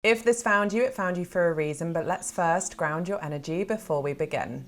If this found you, it found you for a reason, but let's first ground your energy before we begin.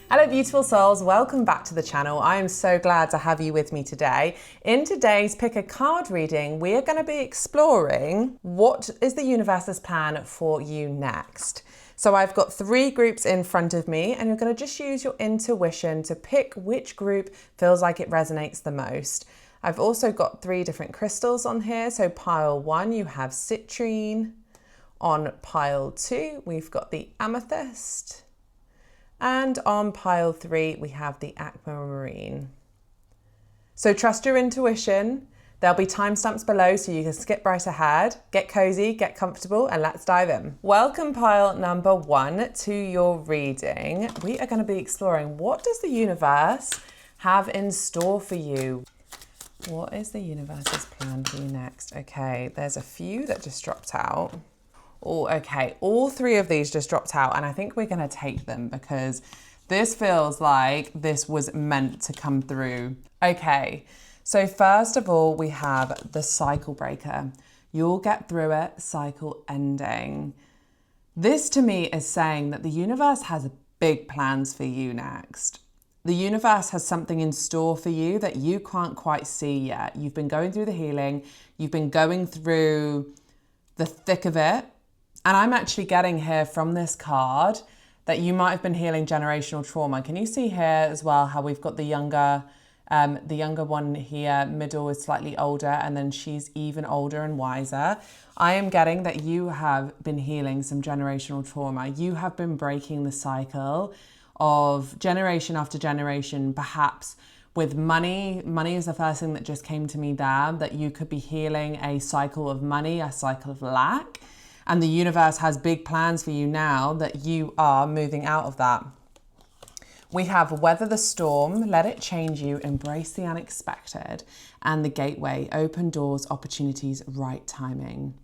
Hello beautiful souls, welcome back to the channel. I am so glad to have you with me today. In today's Pick a Card reading, we are going to be exploring what is the universe's plan for you next. So I've got 3 groups in front of me and you're going to just use your intuition to pick which group feels like it resonates the most. I've also got 3 different crystals on here. So pile 1, you have Citrine. On pile 2, we've got the Amethyst. And on pile 3, we have the Aquamarine. So trust your intuition. There'll be timestamps below so you can skip right ahead. Get cozy, get comfortable, and let's dive in. Welcome pile number 1 to your reading. We are going to be exploring what does the universe have in store for you? What is the universe's plan for you next? Okay, there's a few that just dropped out. Oh, okay, all 3 of these just dropped out and I think we're going to take them because this feels like this was meant to come through. Okay, so first of all, we have the cycle breaker. You'll get through it, cycle ending. This to me is saying that the universe has big plans for you next. The universe has something in store for you that you can't quite see yet. You've been going through the healing. You've been going through the thick of it. And I'm actually getting here from this card that you might have been healing generational trauma. Can you see here as well how we've got the younger one here, middle is slightly older, and then she's even older and wiser. I am getting that you have been healing some generational trauma. You have been breaking the cycle of generation after generation, perhaps with money. Money is the first thing that just came to me there, that you could be healing a cycle of money, a cycle of lack. And the universe has big plans for you now that you are moving out of that. We have weather the storm, let it change you, embrace the unexpected, and the gateway, open doors, opportunities, right timing.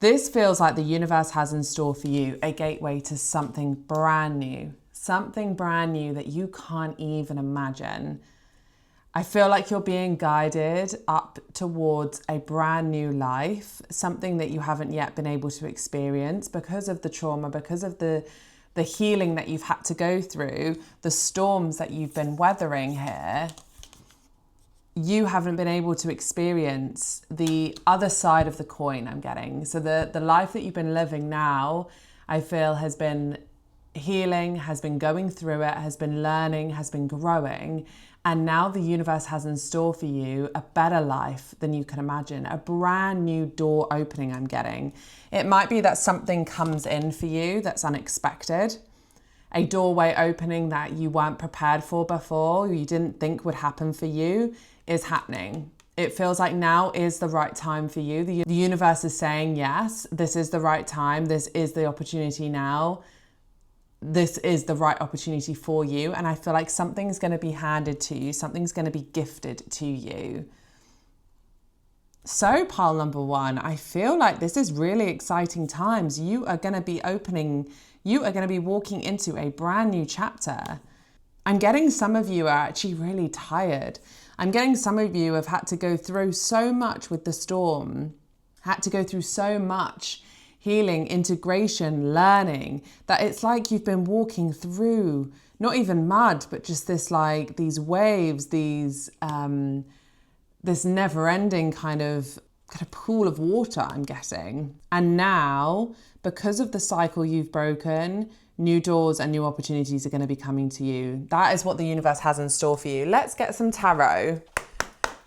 This feels like the universe has in store for you a gateway to something brand new that you can't even imagine. I feel like you're being guided up towards a brand new life, something that you haven't yet been able to experience because of the trauma, because of the healing that you've had to go through, the storms that you've been weathering here. You haven't been able to experience the other side of the coin, I'm getting. So the life that you've been living now, I feel has been healing, has been going through it, has been learning, has been growing. And now the universe has in store for you a better life than you can imagine, a brand new door opening I'm getting. It might be that something comes in for you that's unexpected, a doorway opening that you weren't prepared for before, you didn't think would happen for you, is happening. It feels like now is the right time for you. The universe is saying, yes, this is the right time, this is the opportunity now. This is the right opportunity for you. And I feel like something's going to be handed to you. Something's going to be gifted to you. So pile number 1, I feel like this is really exciting times. You are going to be walking into a brand new chapter. I'm getting some of you are actually really tired. I'm getting some of you have had to go through so much with the storm, had to go through so much healing, integration, learning, that it's like you've been walking through not even mud, but just this like these waves, these this never-ending kind of pool of water I'm getting. And now, because of the cycle you've broken, new doors and new opportunities are going to be coming to you. That is what the universe has in store for you. Let's get some tarot.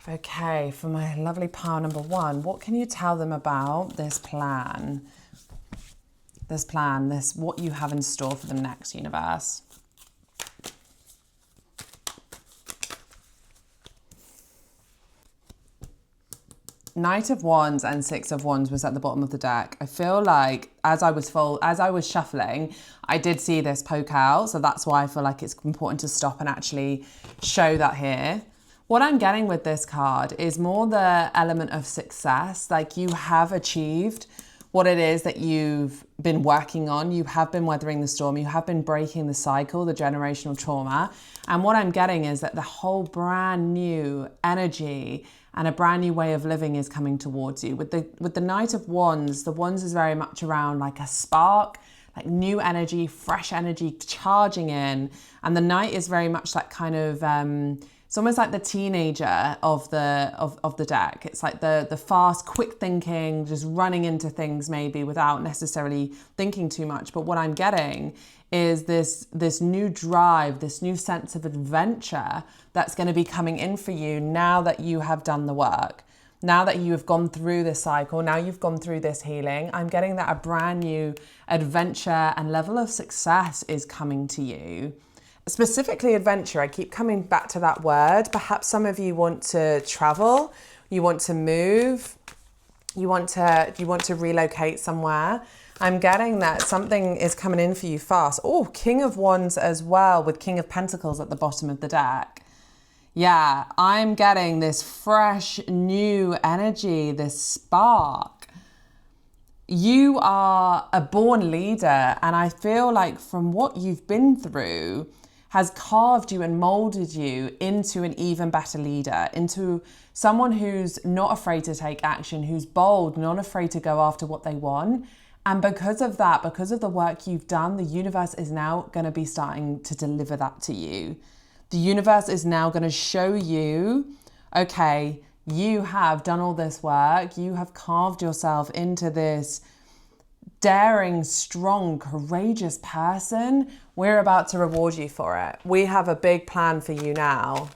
Okay, for my lovely pile number 1, what can you tell them about this plan? What you have in store for them next, universe. Knight of Wands and Six of Wands was at the bottom of the deck. I feel like as I was shuffling, I did see this poke out. So that's why I feel like it's important to stop and actually show that here. What I'm getting with this card is more the element of success, like you have achieved what it is that you've been working on. You have been weathering the storm. You have been breaking the cycle, the generational trauma. And what I'm getting is that the whole brand new energy and a brand new way of living is coming towards you. With the Knight of Wands, the Wands is very much around like a spark, like new energy, fresh energy charging in. And the Knight is very much that kind of, it's almost like the teenager of the deck. It's like the fast, quick thinking, just running into things maybe without necessarily thinking too much. But what I'm getting is this new drive, this new sense of adventure that's going to be coming in for you now that you have done the work. Now that you have gone through this cycle, now you've gone through this healing, I'm getting that a brand new adventure and level of success is coming to you. Specifically adventure, I keep coming back to that word. Perhaps some of you want to travel, you want to move, you want to relocate somewhere. I'm getting that something is coming in for you fast. Oh, King of Wands as well, with King of Pentacles at the bottom of the deck. Yeah, I'm getting this fresh, new energy, this spark. You are a born leader, and I feel like from what you've been through has carved you and molded you into an even better leader, into someone who's not afraid to take action, who's bold, not afraid to go after what they want. And because of that, because of the work you've done, the universe is now going to be starting to deliver that to you. The universe is now going to show you, okay, you have done all this work. You have carved yourself into this daring, strong, courageous person. We're about to reward you for it. We have a big plan for you now.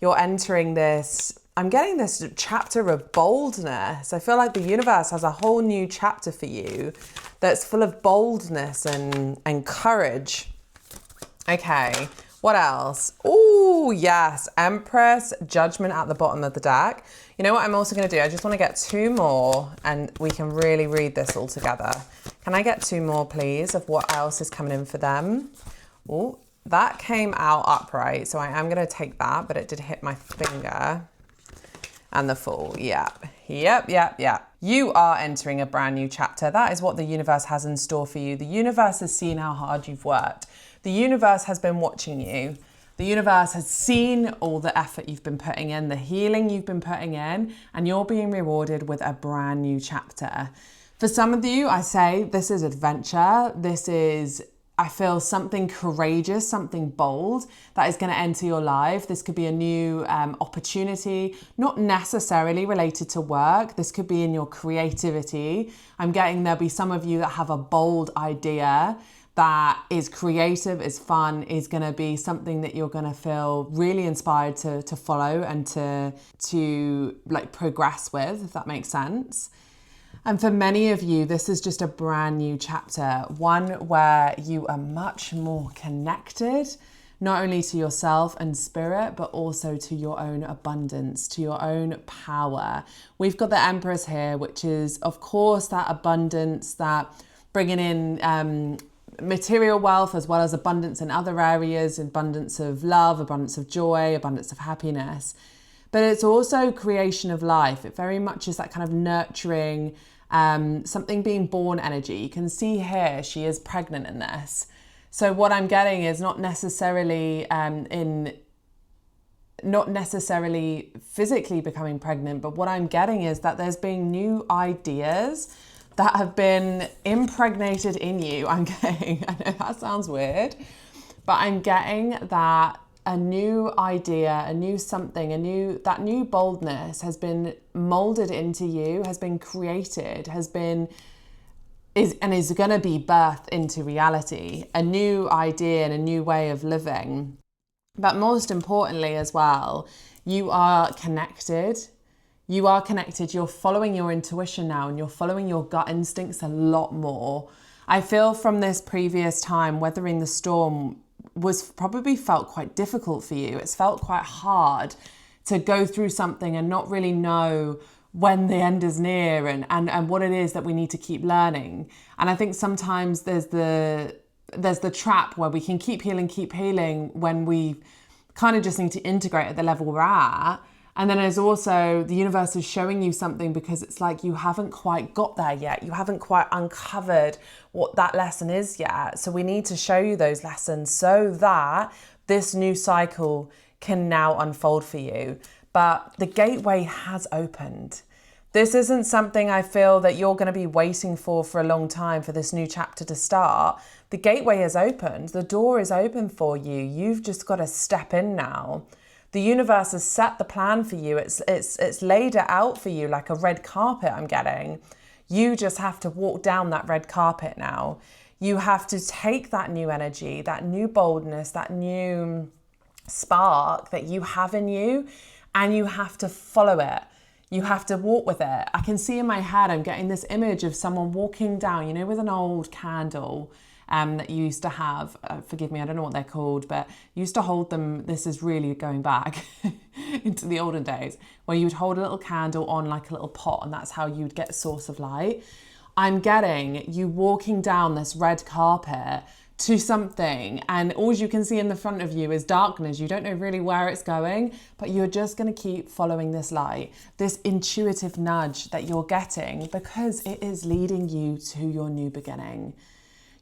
You're entering this, I'm getting this chapter of boldness. I feel like the universe has a whole new chapter for you that's full of boldness and courage. Okay. What else? Oh, yes. Empress, Judgment at the bottom of the deck. You know what I'm also going to do? I just want to get two more and we can really read this all together. Can I get two more, please, of what else is coming in for them? Oh, that came out upright. So I am going to take that, but it did hit my finger. And the Fool. Yep. You are entering a brand new chapter. That is what the universe has in store for you. The universe has seen how hard you've worked. The universe has been watching you. The universe has seen all the effort you've been putting in, the healing you've been putting in, and you're being rewarded with a brand new chapter. For some of you, I say this is adventure. This is, I feel, something courageous, something bold that is going to enter your life. This could be a new opportunity, not necessarily related to work. This could be in your creativity. I'm getting there'll be some of you that have a bold idea that is creative, is fun, is going to be something that you're going to feel really inspired to follow and to like progress with, if that makes sense. And for many of you, this is just a brand new chapter, one where you are much more connected, not only to yourself and spirit, but also to your own abundance, to your own power. We've got the Empress here, which is, of course, that abundance, that bringing in material wealth as well as abundance in other areas, abundance of love, abundance of joy, abundance of happiness. But it's also creation of life. It very much is that kind of nurturing, something being born energy. You can see here, she is pregnant in this. So what I'm getting is not necessarily physically becoming pregnant, but what I'm getting is that there's being new ideas that have been impregnated in you. I'm getting, I know that sounds weird, but I'm getting that a new idea, a new something, that new boldness has been molded into you, has been created, is going to be birthed into reality, a new idea and a new way of living. But most importantly as well, you are connected. You are connected, you're following your intuition now and you're following your gut instincts a lot more. I feel from this previous time, weathering the storm was probably felt quite difficult for you. It's felt quite hard to go through something and not really know when the end is near and what it is that we need to keep learning. And I think sometimes there's the trap where we can keep healing when we kind of just need to integrate at the level we're at. And then there's also the universe is showing you something because it's like you haven't quite got there yet. You haven't quite uncovered what that lesson is yet. So we need to show you those lessons so that this new cycle can now unfold for you. But the gateway has opened. This isn't something I feel that you're going to be waiting for a long time for this new chapter to start. The gateway is opened. The door is open for you. You've just got to step in now. The universe has set the plan for you. It's laid it out for you like a red carpet I'm getting. You just have to walk down that red carpet now. You have to take that new energy, that new boldness, that new spark that you have in you, and you have to follow it. You have to walk with it. I can see in my head, I'm getting this image of someone walking down, you know, with an old candle that you used to have, forgive me, I don't know what they're called, but you used to hold them, this is really going back into the olden days, where you would hold a little candle on like a little pot, and that's how you'd get a source of light. I'm getting you walking down this red carpet to something, and all you can see in the front of you is darkness. You don't know really where it's going, but you're just going to keep following this light, this intuitive nudge that you're getting, because it is leading you to your new beginning.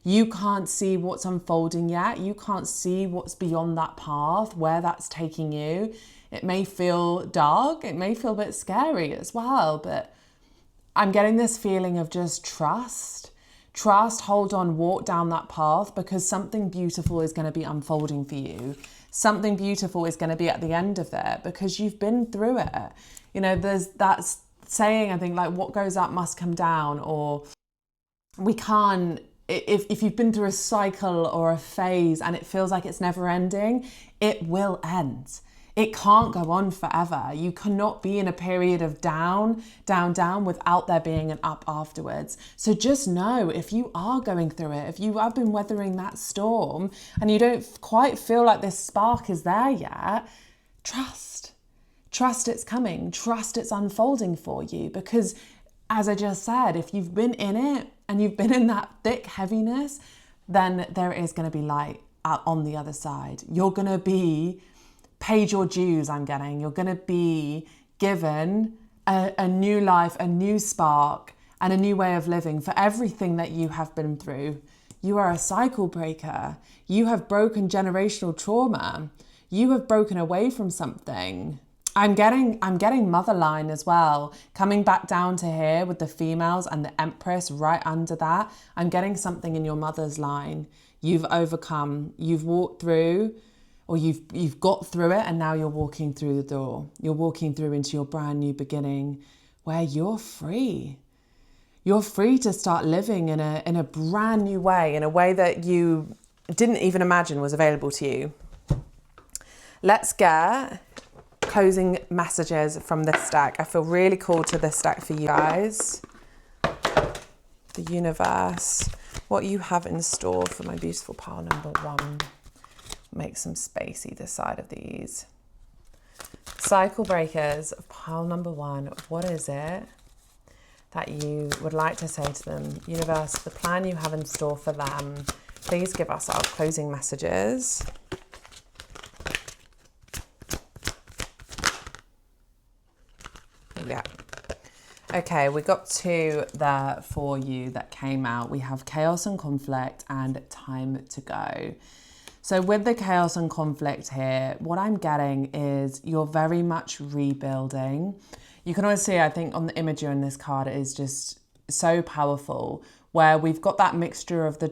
You can't see what's unfolding yet. You can't see what's beyond that path, where that's taking you. It may feel dark. It may feel a bit scary as well, but I'm getting this feeling of just trust. Trust, hold on, walk down that path, because something beautiful is going to be unfolding for you. Something beautiful is going to be at the end of it, because you've been through it. You know, there's that saying, I think, like, what goes up must come down, or we can't, if you've been through a cycle or a phase and it feels like it's never ending, it will end. It can't go on forever. You cannot be in a period of down, down, down without there being an up afterwards. So just know, if you are going through it, if you have been weathering that storm and you don't quite feel like this spark is there yet, trust. Trust it's coming. Trust it's unfolding for you. Because as I just said, if you've been in it and you've been in that thick heaviness, then there is going to be light on the other side. You're going to be paid your dues, I'm getting. You're going to be given a new life, a new spark, and a new way of living for everything that you have been through. You are a cycle breaker. You have broken generational trauma. You have broken away from something. I'm getting mother line as well, coming back down to here with the females and the Empress right under that. I'm getting something in your mother's line. You've overcome, you've walked through, or you've got through it, and now you're walking through the door. You're walking through into your brand new beginning where you're free. You're free to start living in a brand new way, in a way that you didn't even imagine was available to you. Let's get closing messages from this stack. I feel really called to this stack for you guys. The universe, what you have in store for my beautiful pile number one. Make some space either side of these. Cycle breakers, pile number one. What is it that you would like to say to them? Universe, the plan you have in store for them. Please give us our closing messages. Yeah. Okay, we got two there for you that came out. We have chaos and conflict and time to go. So with the chaos and conflict here, what I'm getting is you're very much rebuilding. You can always see, I think, on the imagery on this card, it is just so powerful, where we've got that mixture of the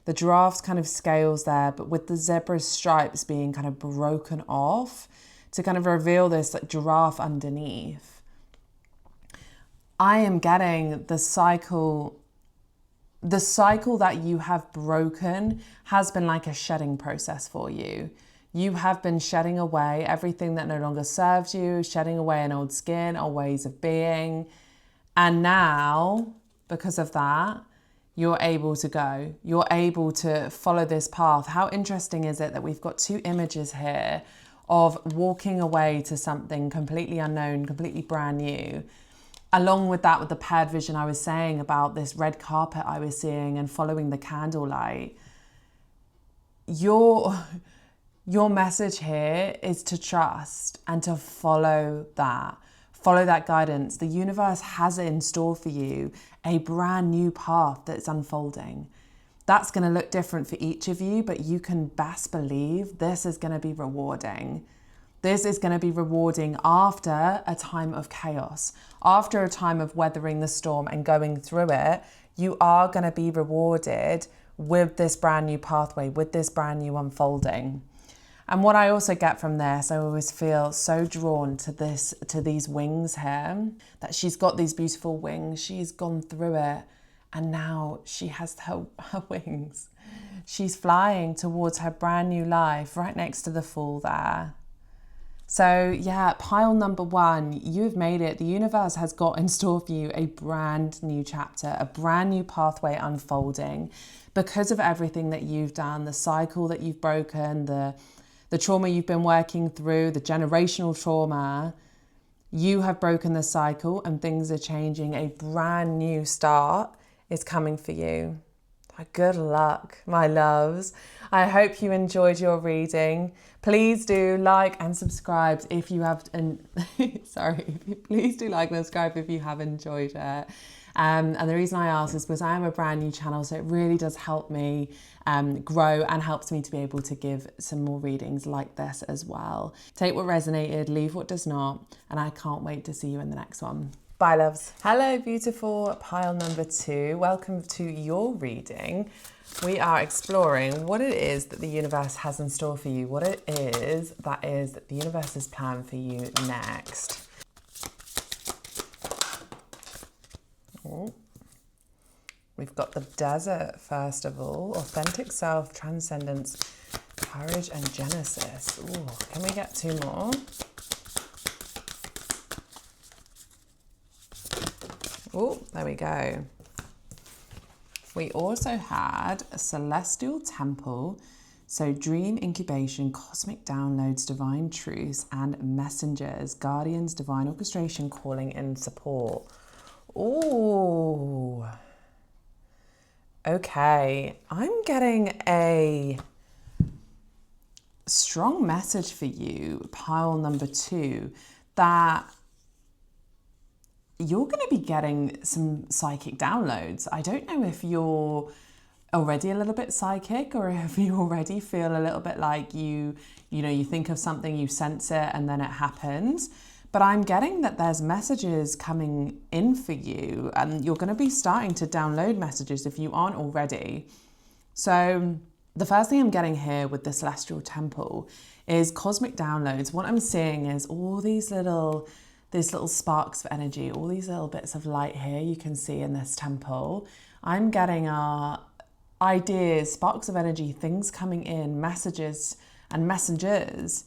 giraffe's kind of scales there, but with the zebra stripes being kind of broken off to kind of reveal this like, giraffe underneath. I am getting the cycle that you have broken has been like a shedding process for you. You have been shedding away everything that no longer serves you, shedding away an old skin or ways of being. And now, because of that, you're able to go. You're able to follow this path. How interesting is it that we've got two images here of walking away to something completely unknown, completely brand new. Along with that, with the paired vision I was saying about this red carpet I was seeing and following the candlelight, you're Your message here is to trust and to follow that. Follow that guidance. The universe has in store for you a brand new path that's unfolding. That's going to look different for each of you, but you can best believe this is going to be rewarding. This is going to be rewarding after a time of chaos, after a time of weathering the storm and going through it. You are going to be rewarded with this brand new pathway, with this brand new unfolding. And what I also get from this, I always feel so drawn to these wings here, that she's got these beautiful wings. She's gone through it and now she has her wings. She's flying towards her brand new life right next to the Fool there. So yeah, pile number one, you've made it. The universe has got in store for you a brand new chapter, a brand new pathway unfolding because of everything that you've done, the cycle that you've broken, the trauma you've been working through, the generational trauma. You have broken the cycle and things are changing. A brand new start is coming for you. Good luck, my loves. I hope you enjoyed your reading. Please do like and subscribe if you have, please do like and subscribe if you have enjoyed it. And the reason I ask is because I am a brand new channel, so it really does help me grow and helps me to be able to give some more readings like this as well. Take what resonated, leave what does not, and I can't wait to see you in the next one. Bye, loves. Hello, beautiful pile number two. Welcome to your reading. We are exploring what it is that the universe has in store for you, what it is that the universe's plan for you next. Oh. We've got the desert, first of all. Authentic self, transcendence, courage, and genesis. Ooh, can we get two more? Oh, there we go. We also had a celestial temple, so dream incubation, cosmic downloads, divine truths, and messengers, guardians, divine orchestration, calling in support. Ooh. Okay, I'm getting a strong message for you, pile number two, that you're going to be getting some psychic downloads. I don't know if you're already a little bit psychic or if you already feel a little bit like you think of something, you sense it, and then it happens. But I'm getting that there's messages coming in for you, and you're going to be starting to download messages if you aren't already. So the first thing I'm getting here with the Celestial Temple is cosmic downloads. What I'm seeing is all these little sparks of energy, all these little bits of light here you can see in this temple. I'm getting ideas, sparks of energy, things coming in, messages and messengers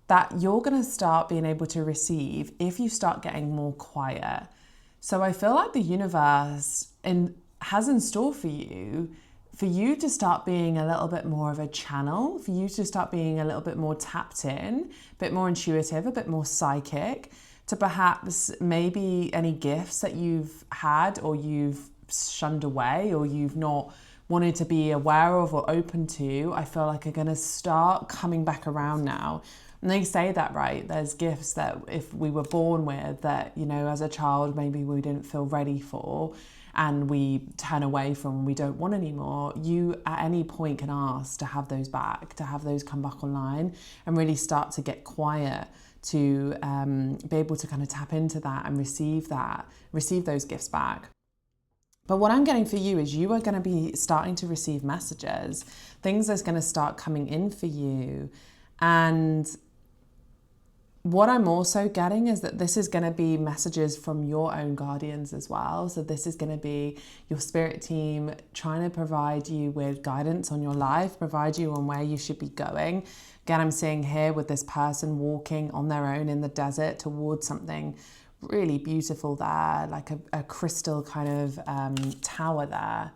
that you're going to start being able to receive if you start getting more quiet. So I feel like the universe has in store for you to start being a little bit more of a channel, for you to start being a little bit more tapped in, a bit more intuitive, a bit more psychic, to perhaps maybe any gifts that you've had or you've shunned away or you've not wanted to be aware of or open to, I feel like are going to start coming back around now. And they say that, right? There's gifts that if we were born with that, as a child, maybe we didn't feel ready for and we turn away from, we don't want anymore. You at any point can ask to have those back, to have those come back online and really start to get quiet, to be able to kind of tap into that and receive those gifts back. But what I'm getting for you is you are going to be starting to receive messages. Things are going to start coming in for you. And what I'm also getting is that this is going to be messages from your own guardians as well. So this is going to be your spirit team trying to provide you with guidance on your life, provide you on where you should be going. Again, I'm seeing here with this person walking on their own in the desert towards something really beautiful there, like a crystal kind of tower there.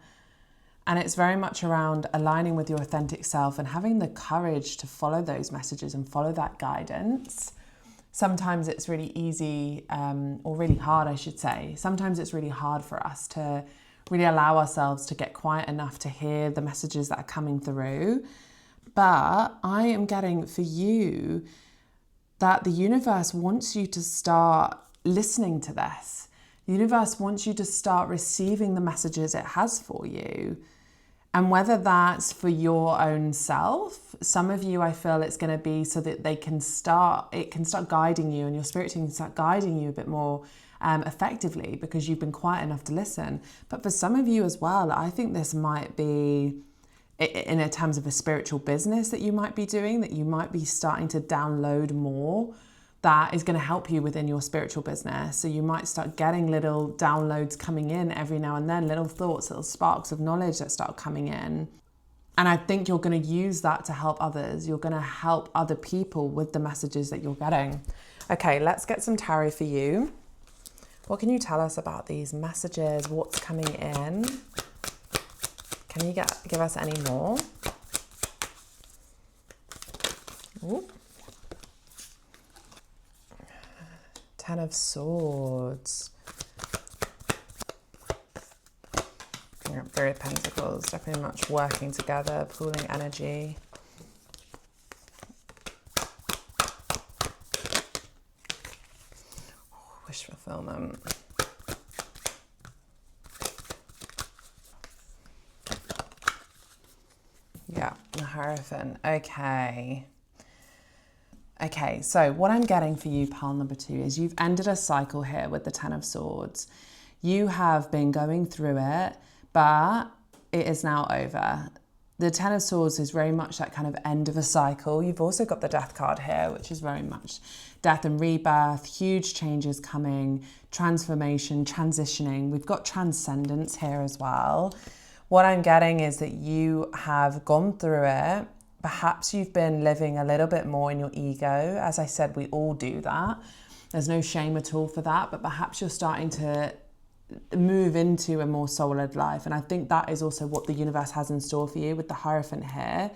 And it's very much around aligning with your authentic self and having the courage to follow those messages and follow that guidance. Sometimes it's really easy, or really hard, I should say. Sometimes it's really hard for us to really allow ourselves to get quiet enough to hear the messages that are coming through. But I am getting for you that the universe wants you to start listening to this. The universe wants you to start receiving the messages it has for you. And whether that's for your own self, some of you, I feel it's going to be so that it can start guiding you, and your spirit team can start guiding you a bit more effectively because you've been quiet enough to listen. But for some of you as well, I think this might be in terms of a spiritual business that you might be doing, that you might be starting to download more that is going to help you within your spiritual business. So you might start getting little downloads coming in every now and then, little thoughts, little sparks of knowledge that start coming in. And I think you're going to use that to help others. You're going to help other people with the messages that you're getting. Okay, let's get some tarot for you. What can you tell us about these messages? What's coming in? Can you give us any more? Ooh. 10 of Swords. Yeah, 3 of Pentacles, definitely much working together, pooling energy. Wish fulfillment. Yeah, the Hierophant. Okay, so what I'm getting for you, pile number 2, is you've ended a cycle here with the 10 of Swords. You have been going through it, but it is now over. The 10 of Swords is very much that kind of end of a cycle. You've also got the Death card here, which is very much death and rebirth, huge changes coming, transformation, transitioning. We've got transcendence here as well. What I'm getting is that you have gone through it. Perhaps you've been living a little bit more in your ego. As I said, we all do that. There's no shame at all for that, but perhaps you're starting to move into a more soul-led life. And I think that is also what the universe has in store for you with the Hierophant here.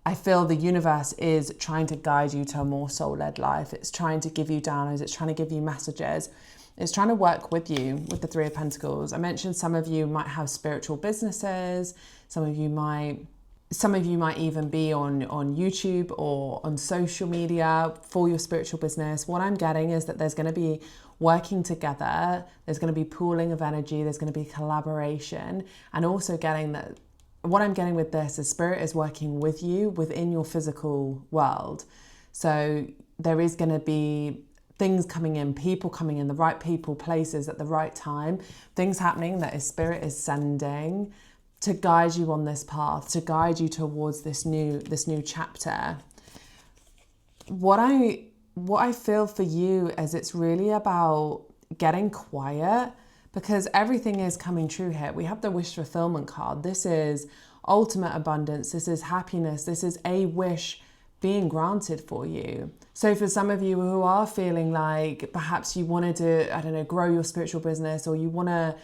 I feel the universe is trying to guide you to a more soul-led life. It's trying to give you downloads. It's trying to give you messages. It's trying to work with you with the 3 of Pentacles. I mentioned some of you might have spiritual businesses. Some of you might even be on YouTube or on social media for your spiritual business. What I'm getting is that there's going to be working together. There's going to be pooling of energy. There's going to be collaboration. And also getting that, what I'm getting with this is spirit is working with you within your physical world. So there is going to be things coming in, people coming in, the right people, places at the right time, things happening that spirit is sending to guide you on this path, to guide you towards this new chapter. What I feel for you is it's really about getting quiet, because everything is coming true here. We have the wish fulfillment card. This is ultimate abundance. This is happiness. This is a wish being granted for you. So for some of you who are feeling like perhaps you wanted to, grow your spiritual business, or you want to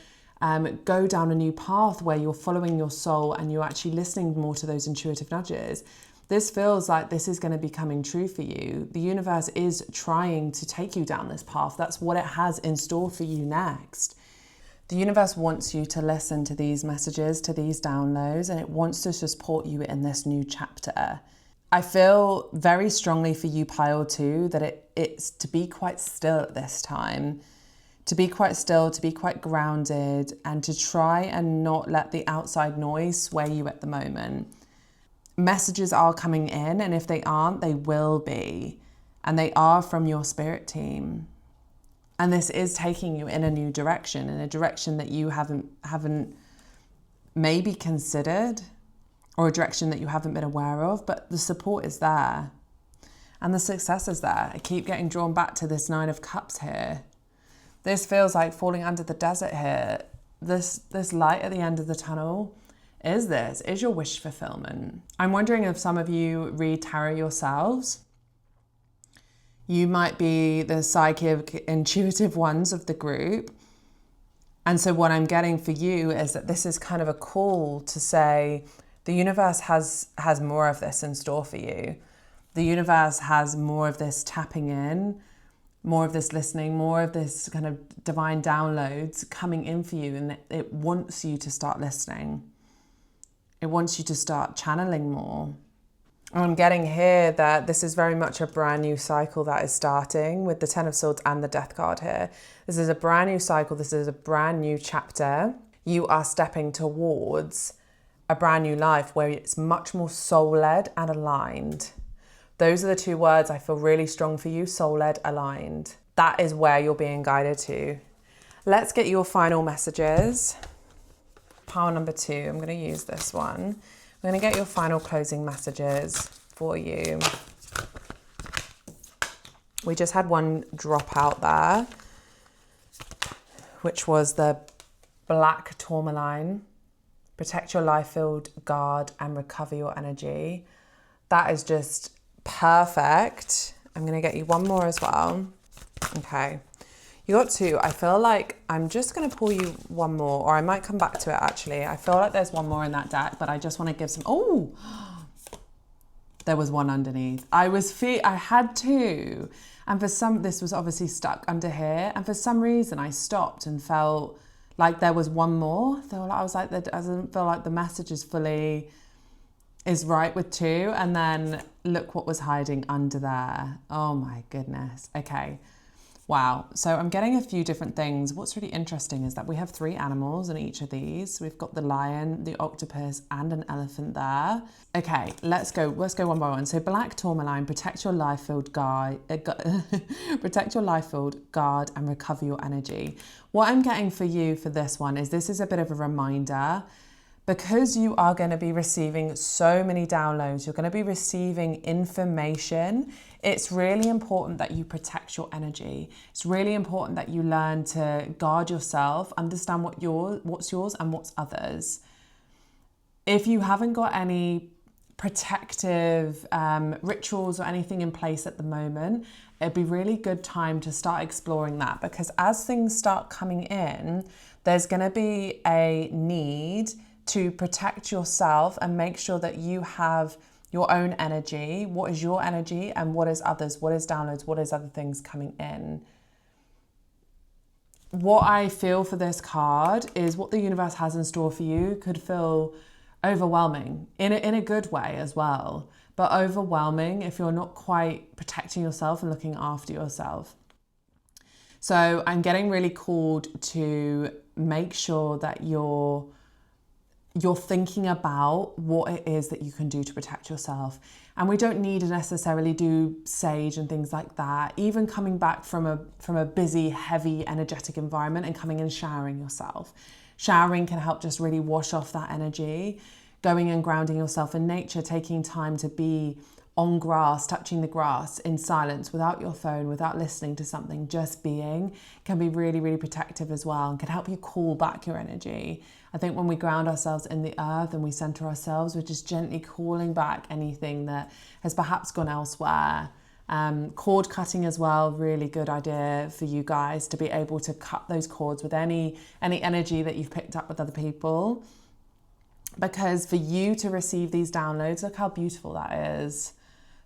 go down a new path where you're following your soul and you're actually listening more to those intuitive nudges, this feels like this is going to be coming true for you. The universe is trying to take you down this path. That's what it has in store for you next. The universe wants you to listen to these messages, to these downloads, and it wants to support you in this new chapter. I feel very strongly for you, pile 2, that it's to be quite still at this time. To be quite still, to be quite grounded, and to try and not let the outside noise sway you at the moment. Messages are coming in, and if they aren't, they will be. And they are from your spirit team. And this is taking you in a new direction, in a direction that you haven't maybe considered, or a direction that you haven't been aware of, but the support is there. And the success is there. I keep getting drawn back to this 9 of Cups here. This feels like falling under the desert here. This light at the end of the tunnel is your wish fulfillment. I'm wondering if some of you read tarot yourselves. You might be the psychic, intuitive ones of the group. And so what I'm getting for you is that this is kind of a call to say, the universe has more of this in store for you. The universe has more of this tapping in, more of this listening, more of this kind of divine downloads coming in for you. And it wants you to start listening. It wants you to start channeling more. I'm getting here that this is very much a brand new cycle that is starting with the Ten of Swords and the Death card here. This is a brand new cycle. This is a brand new chapter. You are stepping towards a brand new life where it's much more soul-led and aligned. Those are the two words I feel really strong for you, soul-led, aligned. That is where you're being guided to. Let's get your final messages. Pile number 2, I'm going to use this one. I'm going to get your final closing messages for you. We just had one drop out there, which was the black tourmaline. Protect your life field, guard, and recover your energy. That is just perfect. I'm going to get you one more as well. Okay. You got 2. I feel like I'm just going to pull you one more, or I might come back to it actually. I feel like there's one more in that deck, but I just want to give some... Oh, there was one underneath. I had 2. And for some, this was obviously stuck under here. And for some reason I stopped and felt like there was one more. I was like, that doesn't feel like the message is right with 2. And then look what was hiding under there. Oh my goodness. Okay. Wow. So I'm getting a few different things. What's really interesting is that we have 3 animals in each of these. We've got the lion, the octopus, and an elephant there. Okay, let's go one by one. So black tourmaline, protect your life field, protect your life field, guard, and recover your energy. What I'm getting for you for this one is this is a bit of a reminder. Because you are going to be receiving so many downloads, you're going to be receiving information. It's really important that you protect your energy. It's really important that you learn to guard yourself, understand what's yours and what's others. If you haven't got any protective rituals or anything in place at the moment, it'd be really good time to start exploring that, because as things start coming in, there's going to be a need to protect yourself and make sure that you have your own energy. What is your energy and what is others? What is downloads? What is other things coming in? What I feel for this card is what the universe has in store for you could feel overwhelming in a good way as well, but overwhelming if you're not quite protecting yourself and looking after yourself. So I'm getting really called to make sure that you're thinking about what it is that you can do to protect yourself. And we don't need to necessarily do sage and things like that. Even coming back from a busy, heavy, energetic environment and coming and showering yourself. Showering can help just really wash off that energy. Going and grounding yourself in nature, taking time to be on grass, touching the grass in silence, without your phone, without listening to something, just being, can be really, really protective as well and can help you call back your energy. I think when we ground ourselves in the earth and we center ourselves, we're just gently calling back anything that has perhaps gone elsewhere. Cord cutting as well, really good idea for you guys to be able to cut those cords with any energy that you've picked up with other people. Because for you to receive these downloads, look how beautiful that is.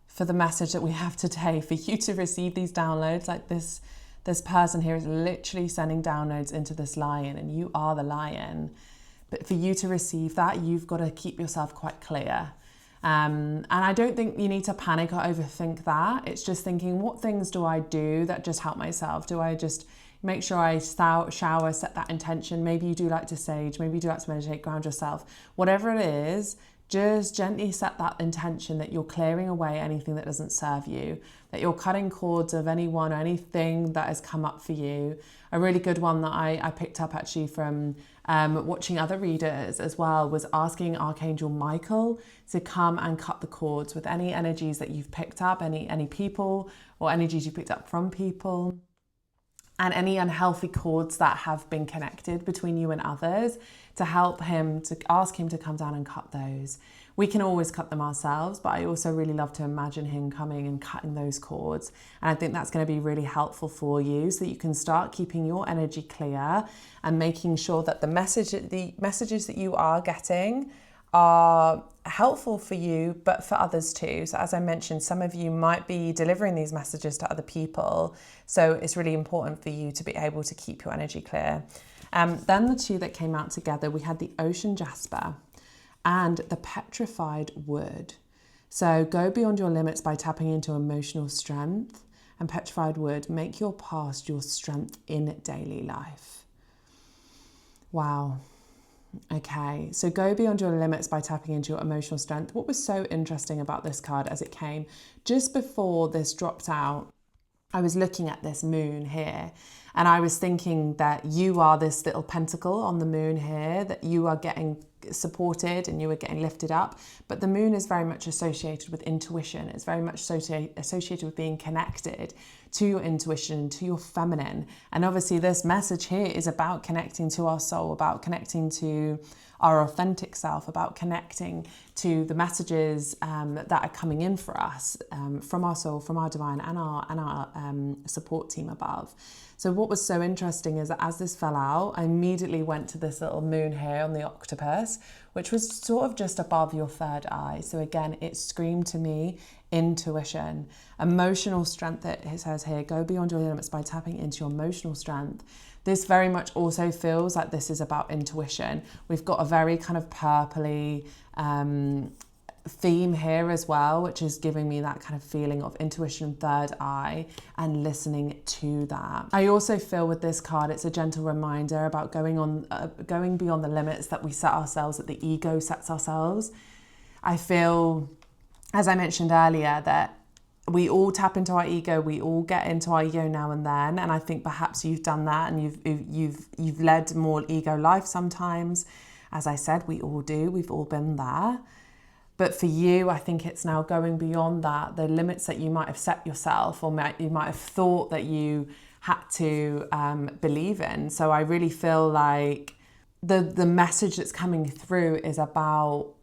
For the message that we have today, for you to receive these downloads, like this person here is literally sending downloads into this lion, and you are the lion. But for you to receive that, you've got to keep yourself quite clear. And I don't think you need to panic or overthink that. It's just thinking, what things do I do that just help myself? Do I just make sure I shower, set that intention? Maybe you do like to sage, maybe you do like to meditate, ground yourself. Whatever it is, just gently set that intention that you're clearing away anything that doesn't serve you, that you're cutting cords of anyone or anything that has come up for you. A really good one that I picked up actually from watching other readers as well was asking Archangel Michael to come and cut the cords with any energies that you've picked up, any people or energies you picked up from people, and any unhealthy cords that have been connected between you and others, to help him, to ask him to come down and cut those. We can always cut them ourselves, but I also really love to imagine him coming and cutting those cords. And I think that's going to be really helpful for you, so that you can start keeping your energy clear and making sure that the messages that you are getting are helpful for you, but for others too. So as I mentioned, some of you might be delivering these messages to other people. So it's really important for you to be able to keep your energy clear. Then the two that came out together, we had the ocean jasper and the petrified wood. So go beyond your limits by tapping into emotional strength. And petrified wood, make your past your strength in daily life. Wow. Okay, so go beyond your limits by tapping into your emotional strength. What was so interesting about this card as it came, just before this dropped out, I was looking at this moon here and I was thinking that you are this little pentacle on the moon here, that you are getting supported and you are getting lifted up. But the moon is very much associated with intuition. It's very much associated with being connected to your intuition, to your feminine. And obviously this message here is about connecting to our soul, about connecting to our authentic self, about connecting to the messages that are coming in for us from our soul, from our divine and our support team above. So what was so interesting is that as this fell out, I immediately went to this little moon here on the octopus, which was sort of just above your third eye. So again, it screamed to me intuition, emotional strength. It says here, go beyond your limits by tapping into your emotional strength. This very much also feels like this is about intuition. We've got a very kind of purpley theme here as well, which is giving me that kind of feeling of intuition, third eye, and listening to that. I also feel with this card, it's a gentle reminder about going beyond the limits that we set ourselves, that the ego sets ourselves. I feel, as I mentioned earlier, that we all tap into our ego, we all get into our ego now and then, and I think perhaps you've done that and you've led more ego life sometimes. As I said, we all do, we've all been there. But for you, I think it's now going beyond that, the limits that you might have set yourself or you might have thought that you had to believe in. So I really feel like the message that's coming through is about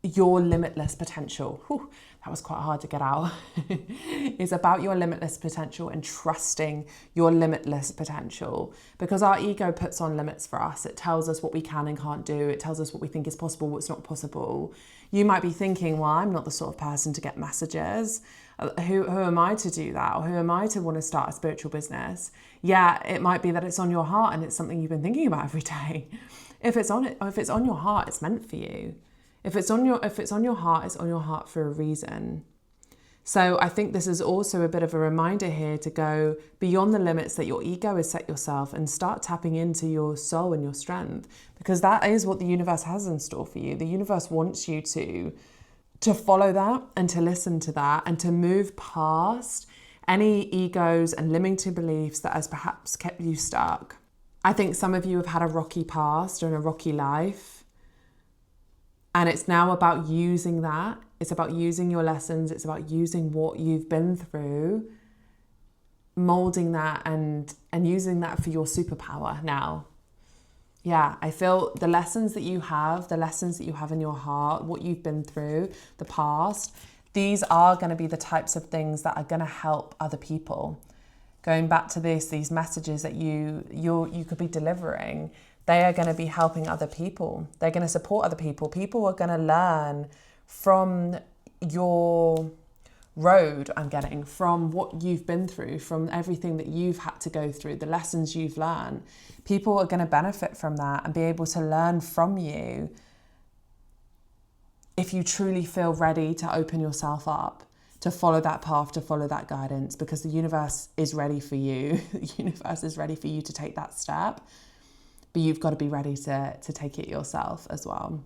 your limitless potential. Whew, that was quite hard to get out. It's about your limitless potential and trusting your limitless potential, because our ego puts on limits for us. It tells us what we can and can't do. It tells us what we think is possible, what's not possible. You might be thinking, well, I'm not the sort of person to get messages. Who am I to do that? Or who am I to want to start a spiritual business? Yeah, it might be that it's on your heart and it's something you've been thinking about every day. If it's on your heart, it's meant for you. If it's on your heart, it's on your heart for a reason. So I think this is also a bit of a reminder here to go beyond the limits that your ego has set yourself and start tapping into your soul and your strength, because that is what the universe has in store for you. The universe wants you to follow that and to listen to that and to move past any egos and limiting beliefs that has perhaps kept you stuck. I think some of you have had a rocky past and a rocky life. And it's now about using that. It's about using your lessons. It's about using what you've been through, molding that and using that for your superpower now. Yeah, I feel the lessons that you have in your heart, what you've been through, the past, these are going to be the types of things that are going to help other people. Going back to these messages that you could be delivering, they are going to be helping other people. They're going to support other people. People are going to learn from your road, I'm getting, from what you've been through, from everything that you've had to go through, the lessons you've learned. People are going to benefit from that and be able to learn from you if you truly feel ready to open yourself up, to follow that path, to follow that guidance, because the universe is ready for you. The universe is ready for you to take that step. But you've got to be ready to take it yourself as well.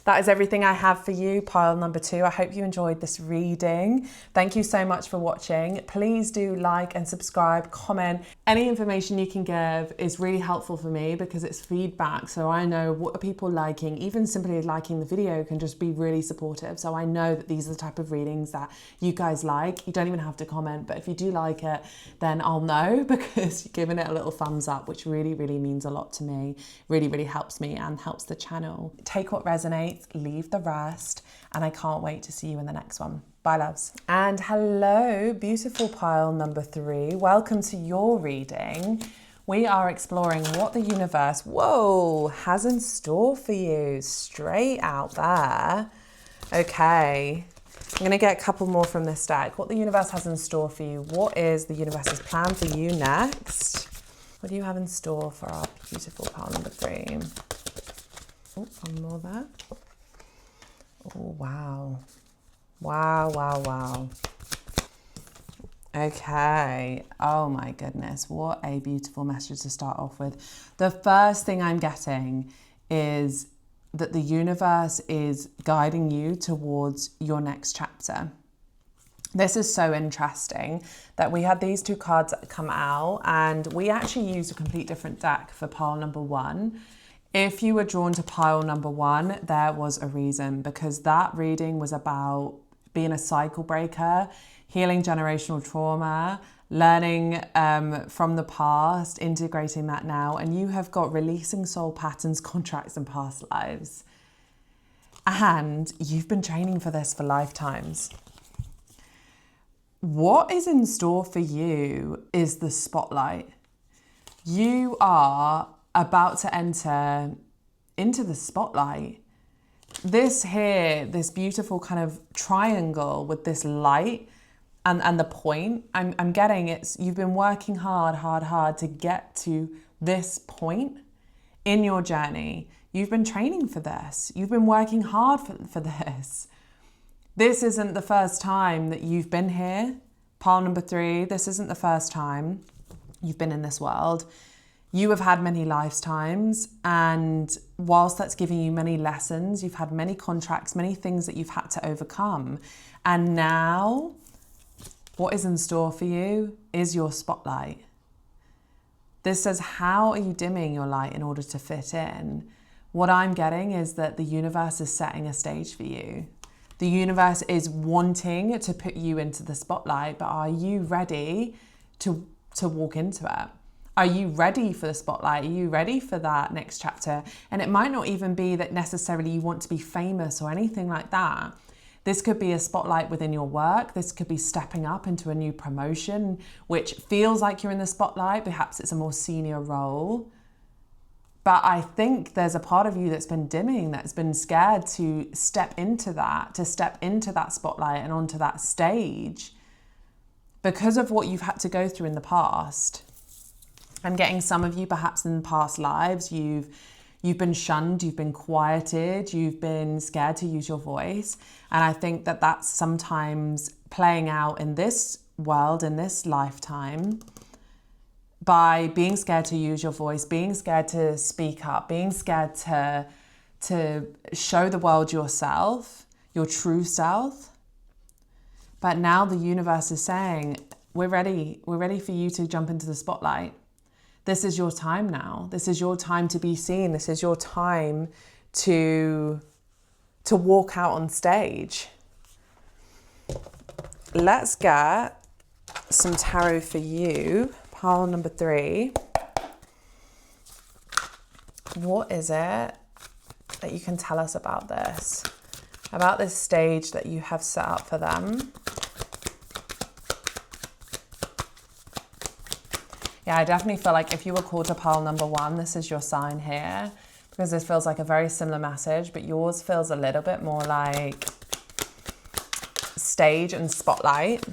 That is everything I have for you, pile number 2. I hope you enjoyed this reading. Thank you so much for watching. Please do like and subscribe, comment. Any information you can give is really helpful for me because it's feedback. So I know what are people liking. Even simply liking the video can just be really supportive. So I know that these are the type of readings that you guys like. You don't even have to comment, but if you do like it, then I'll know because you're giving it a little thumbs up, which really, really means a lot to me. Really, really helps me and helps the channel. Take what resonates, leave the rest, and I can't wait to see you in the next one. Bye, loves. And hello, beautiful pile number 3. Welcome to your reading. We are exploring what the universe, has in store for you. Straight out there. Okay, I'm going to get a couple more from this deck. What the universe has in store for you. What is the universe's plan for you next? What do you have in store for our beautiful pile number 3? Oh, one more there. Oh, wow. Wow, wow, wow. Okay. Oh my goodness. What a beautiful message to start off with. The first thing I'm getting is that the universe is guiding you towards your next chapter. This is so interesting that we had these two cards come out, and we actually used a complete different deck for pile number one. If you were drawn to pile number one, there was a reason, because that reading was about being a cycle breaker, healing generational trauma, learning from the past, integrating that now, and you have got releasing soul patterns, contracts, and past lives. And you've been training for this for lifetimes. What is in store for you is the spotlight. You are about to enter into the spotlight. This here, this beautiful kind of triangle with this light and the point, I'm getting it's, you've been working hard to get to this point in your journey. You've been training for this. You've been working hard for this. This isn't the first time that you've been here. Pile number three, this isn't the first time you've been in this world. You have had many lifetimes, and whilst that's giving you many lessons, you've had many contracts, many things that you've had to overcome. And now, what is in store for you is your spotlight. This says, how are you dimming your light in order to fit in? What I'm getting is that the universe is setting a stage for you. The universe is wanting to put you into the spotlight, but are you ready to walk into it? Are you ready for the spotlight? Are you ready for that next chapter? And it might not even be that necessarily you want to be famous or anything like that. This could be a spotlight within your work. This could be stepping up into a new promotion, which feels like you're in the spotlight. Perhaps it's a more senior role. But I think there's a part of you that's been dimming, that's been scared to step into that spotlight and onto that stage because of what you've had to go through in the past. I'm getting some of you perhaps in past lives, you've been shunned, you've been quieted, you've been scared to use your voice. And I think that that's sometimes playing out in this world, in this lifetime, by being scared to use your voice, being scared to speak up, being scared to show the world yourself, your true self. But now the universe is saying, we're ready for you to jump into the spotlight. This is your time now. This is your time to be seen. This is your time to walk out on stage. Let's get some tarot for you. Pile number three. What is it that you can tell us about this stage that you have set up for them? Yeah, I definitely feel like if you were called to pile number one, this is your sign here, because this feels like a very similar message, but yours feels a little bit more like stage and spotlight.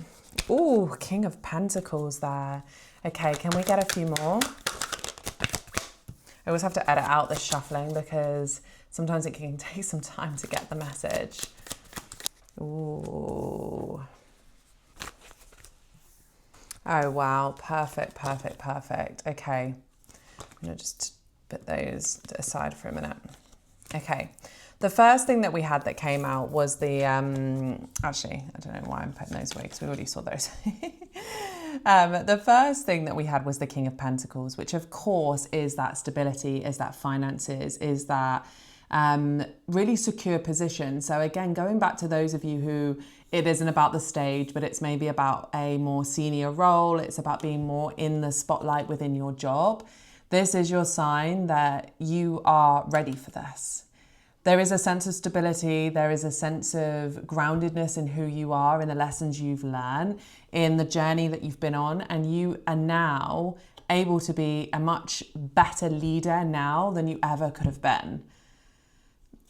Ooh, King of Pentacles there. Okay, can we get a few more? I always have to edit out the shuffling because sometimes it can take some time to get the message. Ooh. Oh, wow. Perfect. Okay. I'm going to just put those aside for a minute. Okay. The first thing that we had that came out was the, actually, I don't know why I'm putting those away because we already saw those. The first thing that we had was the King of Pentacles, which of course is that stability, is that finances, is that really secure position. So again, going back to those of you who it isn't about the stage, but it's maybe about a more senior role. It's about being more in the spotlight within your job. This is your sign that you are ready for this. There is a sense of stability. There is a sense of groundedness in who you are, in the lessons you've learned, in the journey that you've been on. And you are now able to be a much better leader now than you ever could have been.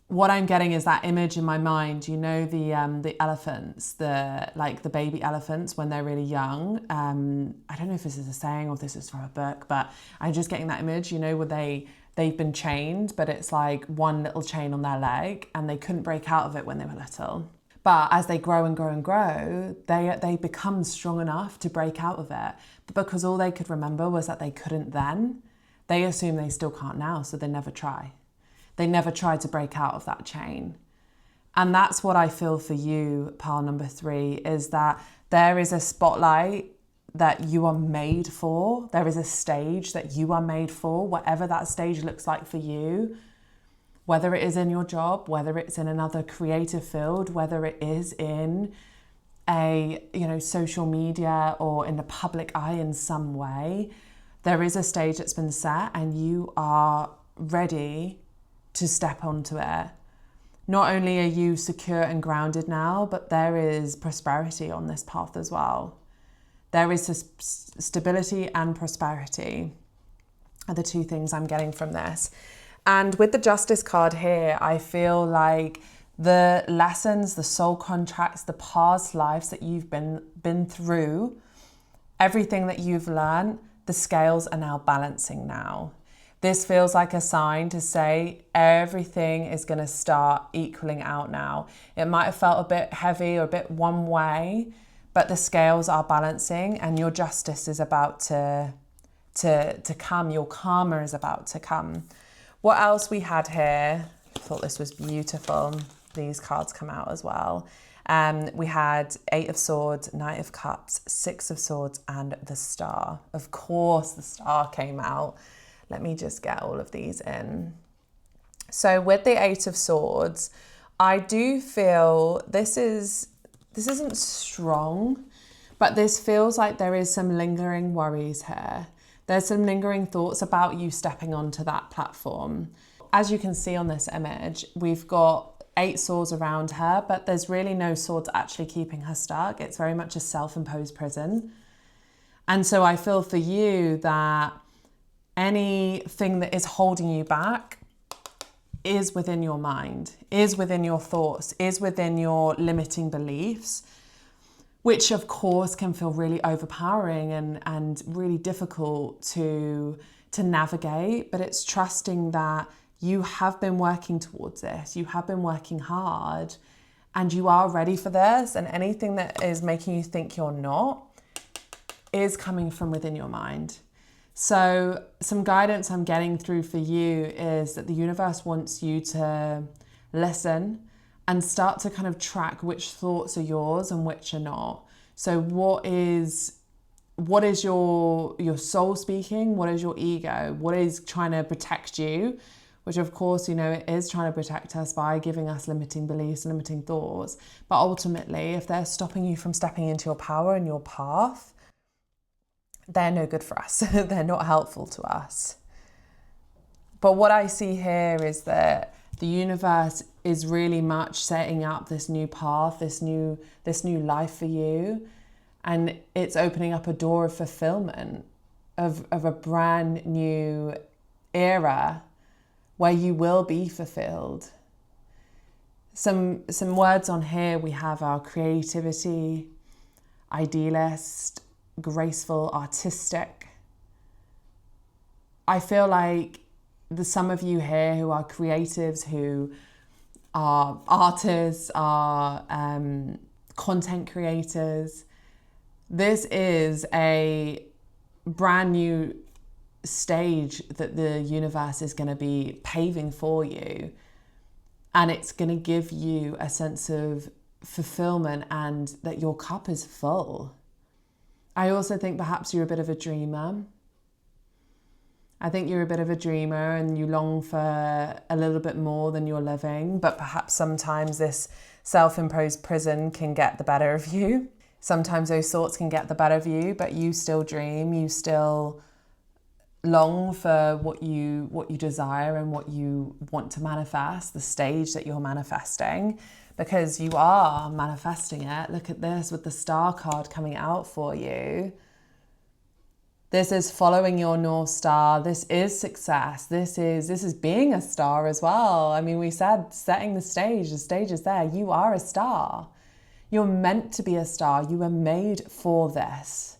What I'm getting is that image in my mind, you know, the elephants, the baby elephants when they're really young. I don't know if this is a saying or if this is from a book, but I'm just getting that image, you know, where they've been chained, but it's like one little chain on their leg and they couldn't break out of it when they were little. But as they grow and grow and grow, they become strong enough to break out of it. But because all they could remember was that they couldn't then, they assume they still can't now, so they never try. They never try to break out of that chain. And that's what I feel for you, pile number 3, is that there is a spotlight that you are made for. There is a stage that you are made for, whatever that stage looks like for you, whether it is in your job, whether it's in another creative field, whether it is in a, social media or in the public eye in some way. There is a stage that's been set and you are ready to step onto it. Not only are you secure and grounded now, but there is prosperity on this path as well. There is stability and prosperity are the 2 things I'm getting from this. And with the Justice card here, I feel like the lessons, the soul contracts, the past lives that you've been through, everything that you've learned, the scales are now balancing now. This feels like a sign to say everything is going to start equaling out now. It might have felt a bit heavy or a bit one way, but the scales are balancing and your justice is about to come. Your karma is about to come. What else we had here? I thought this was beautiful. These cards come out as well. We had 8 of Swords, Knight of Cups, 6 of Swords, and the Star. Of course, the Star came out. Let me just get all of these in. So with the 8 of Swords, I do feel this isn't strong, but this feels like there is some lingering worries here. There's some lingering thoughts about you stepping onto that platform. As you can see on this image, we've got 8 swords around her, but there's really no swords actually keeping her stuck. It's very much a self-imposed prison. And so I feel for you that anything that is holding you back is within your mind, is within your thoughts, is within your limiting beliefs, which of course can feel really overpowering and really difficult to navigate. But it's trusting that you have been working towards this, you have been working hard, and you are ready for this. And anything that is making you think you're not is coming from within your mind. So some guidance I'm getting through for you is that the universe wants you to listen and start to kind of track which thoughts are yours and which are not. So what is your soul speaking? What is your ego? What is trying to protect you? Which of course, it is trying to protect us by giving us limiting beliefs, limiting thoughts. But ultimately, if they're stopping you from stepping into your power and your path, they're no good for us. They're not helpful to us. But what I see here is that the universe is really much setting up this new path, this new life for you. And it's opening up a door of fulfillment, of a brand new era where you will be fulfilled. Some words on here, we have our creativity, idealist, graceful, artistic. I feel like there's some of you here who are creatives, who are artists, are content creators. This is a brand new stage that the universe is going to be paving for you, and it's going to give you a sense of fulfillment and that your cup is full. I also think perhaps you're a bit of a dreamer. I think you're a bit of a dreamer and you long for a little bit more than you're living, but perhaps sometimes this self-imposed prison can get the better of you. Sometimes those thoughts can get the better of you, but you still dream, you still long for what you desire and what you want to manifest, the stage that you're manifesting, because you are manifesting it. Look at this with the Star card coming out for you. This is following your North Star. This is success. This is being a star as well. I mean, we said setting the stage is there. You are a star. You're meant to be a star. You were made for this.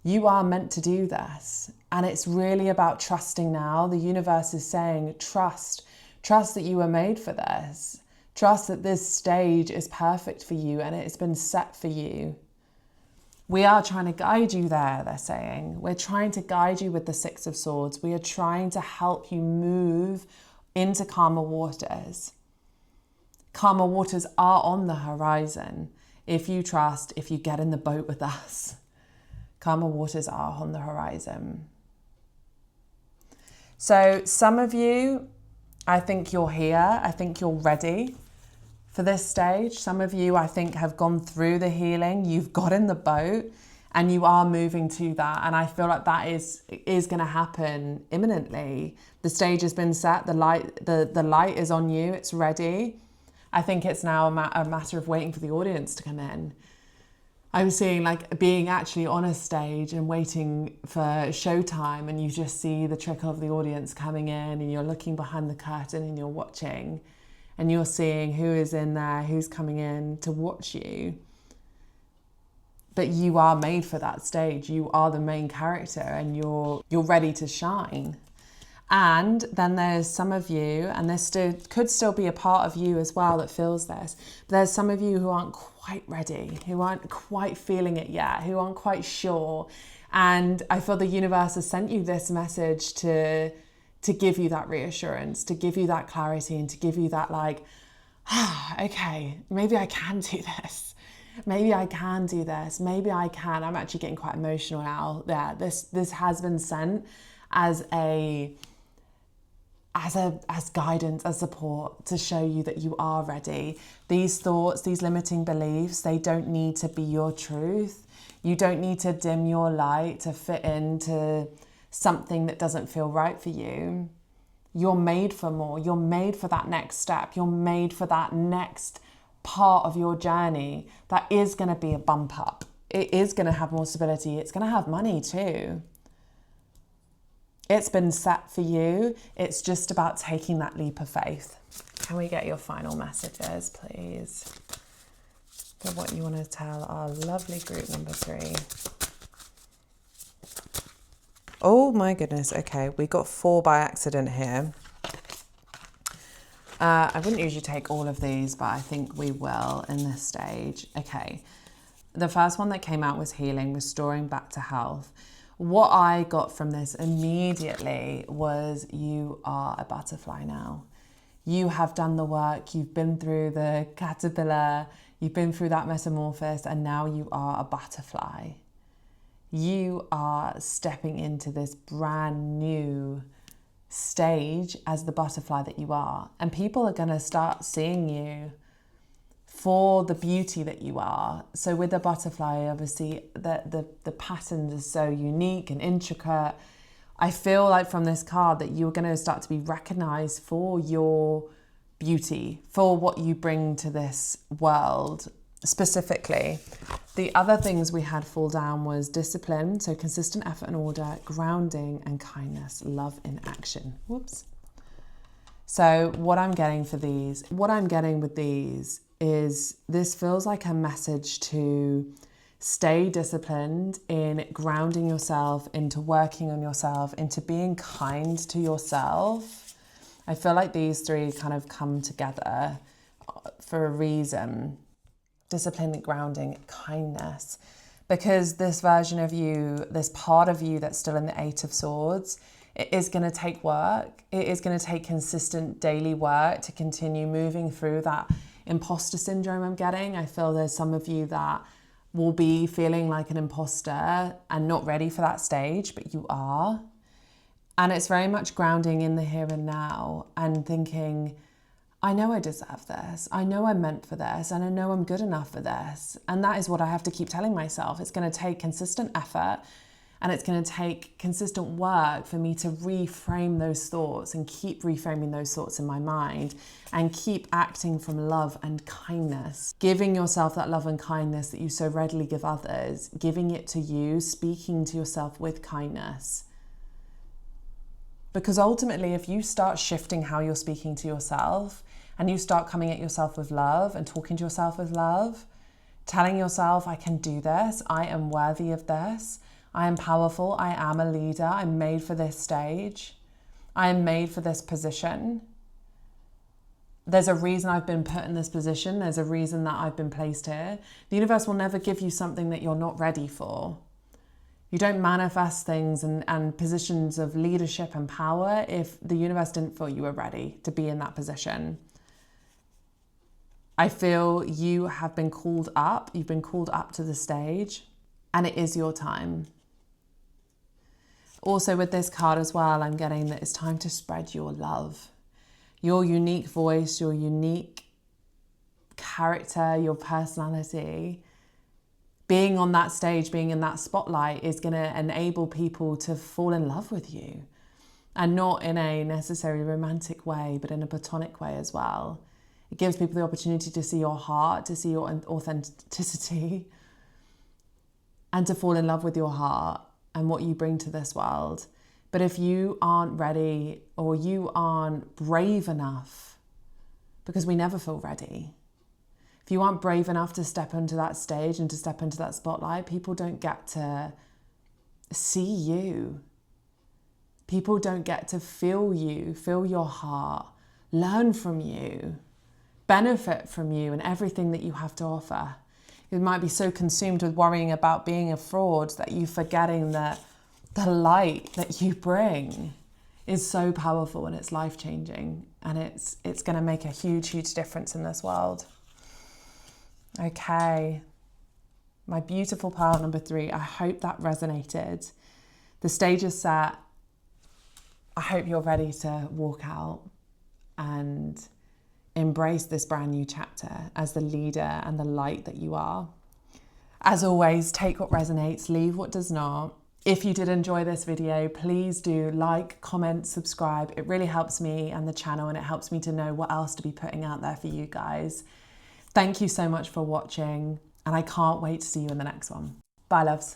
You are meant to do this. And it's really about trusting now. The universe is saying, trust that you were made for this. Trust that this stage is perfect for you and it's been set for you. We are trying to guide you there, they're saying. We're trying to guide you with the Six of Swords. We are trying to help you move into calmer waters. Calmer waters are on the horizon. If you trust, if you get in the boat with us, calmer waters are on the horizon. So some of you, I think you're here. I think you're ready for this stage. Some of you, I think, have gone through the healing. You've got in the boat and you are moving to that. And I feel like that is going to happen imminently. The stage has been set. The light is on you. It's ready. I think it's now a matter of waiting for the audience to come in. I'm seeing like being actually on a stage and waiting for showtime, and you just see the trickle of the audience coming in, and you're looking behind the curtain and you're watching, and you're seeing who is in there, who's coming in to watch you. But you are made for that stage. You are the main character and you're ready to shine. And then there's some of you, and this could still be a part of you as well that feels this, but there's some of you who aren't quite ready, who aren't quite feeling it yet, who aren't quite sure. And I feel the universe has sent you this message to give you that reassurance, to give you that clarity, and to give you that like, okay, maybe I can do this. Maybe I can do this. Maybe I can. I'm actually getting quite emotional now. Yeah, this has been sent as guidance, as support, to show you that you are ready. These thoughts, these limiting beliefs, they don't need to be your truth. You don't need to dim your light to fit into something that doesn't feel right for you. You're made for more. You're made for that next step. You're made for that next part of your journey that is going to be a bump up. It is going to have more stability. It's going to have money too. It's been set for you. It's just about taking that leap of faith. Can we get your final messages, please, for what you want to tell our lovely group number 3? Oh my goodness. Okay, we got 4 by accident here. I wouldn't usually take all of these, but I think we will in this stage. Okay, the first one that came out was healing, restoring back to health. What I got from this immediately was you are a butterfly now. You have done the work. You've been through the caterpillar. You've been through that metamorphosis, and now you are a butterfly. You are stepping into this brand new stage as the butterfly that you are. And people are going to start seeing you for the beauty that you are. So with the butterfly, obviously, the patterns are so unique and intricate. I feel like from this card that you're going to start to be recognized for your beauty, for what you bring to this world specifically. The other things we had fall down was discipline, so consistent effort and order, grounding, and kindness, love in action. Whoops. So what I'm getting with these is this feels like a message to stay disciplined in grounding yourself, into working on yourself, into being kind to yourself. I feel like these 3 kind of come together for a reason. Discipline, grounding, kindness. Because this version of you, this part of you that's still in the 8 of Swords, it is going to take work. It is going to take consistent daily work to continue moving through that imposter syndrome I'm getting. I feel there's some of you that will be feeling like an imposter and not ready for that stage, but you are. And it's very much grounding in the here and now and thinking, I know I deserve this. I know I'm meant for this, and I know I'm good enough for this. And that is what I have to keep telling myself. It's going to take consistent effort, and it's going to take consistent work for me to reframe those thoughts and keep reframing those thoughts in my mind and keep acting from love and kindness. Giving yourself that love and kindness that you so readily give others, giving it to you, speaking to yourself with kindness. Because ultimately, if you start shifting how you're speaking to yourself and you start coming at yourself with love and talking to yourself with love, telling yourself, I can do this, I am worthy of this, I am powerful, I am a leader, I'm made for this stage, I am made for this position. There's a reason I've been put in this position. There's a reason that I've been placed here. The universe will never give you something that you're not ready for. You don't manifest things and positions of leadership and power if the universe didn't feel you were ready to be in that position. I feel you have been called up. You've been called up to the stage, and it is your time. Also with this card as well, I'm getting that it's time to spread your love. Your unique voice, your unique character, your personality. Being on that stage, being in that spotlight is going to enable people to fall in love with you. And not in a necessarily romantic way, but in a platonic way as well. It gives people the opportunity to see your heart, to see your authenticity, and to fall in love with your heart and what you bring to this world. But if you aren't ready or you aren't brave enough, because we never feel ready, if you aren't brave enough to step into that stage and to step into that spotlight, people don't get to see you. People don't get to feel you, feel your heart, learn from you, benefit from you and everything that you have to offer. You might be so consumed with worrying about being a fraud that you're forgetting that the light that you bring is so powerful and it's life-changing, and it's going to make a huge, huge difference in this world. Okay, my beautiful pearl number 3, I hope that resonated. The stage is set. I hope you're ready to walk out and embrace this brand new chapter as the leader and the light that you are. As always, take what resonates, leave what does not. If you did enjoy this video, please do like, comment, subscribe. It really helps me and the channel, and it helps me to know what else to be putting out there for you guys. Thank you so much for watching, and I can't wait to see you in the next one. Bye, loves.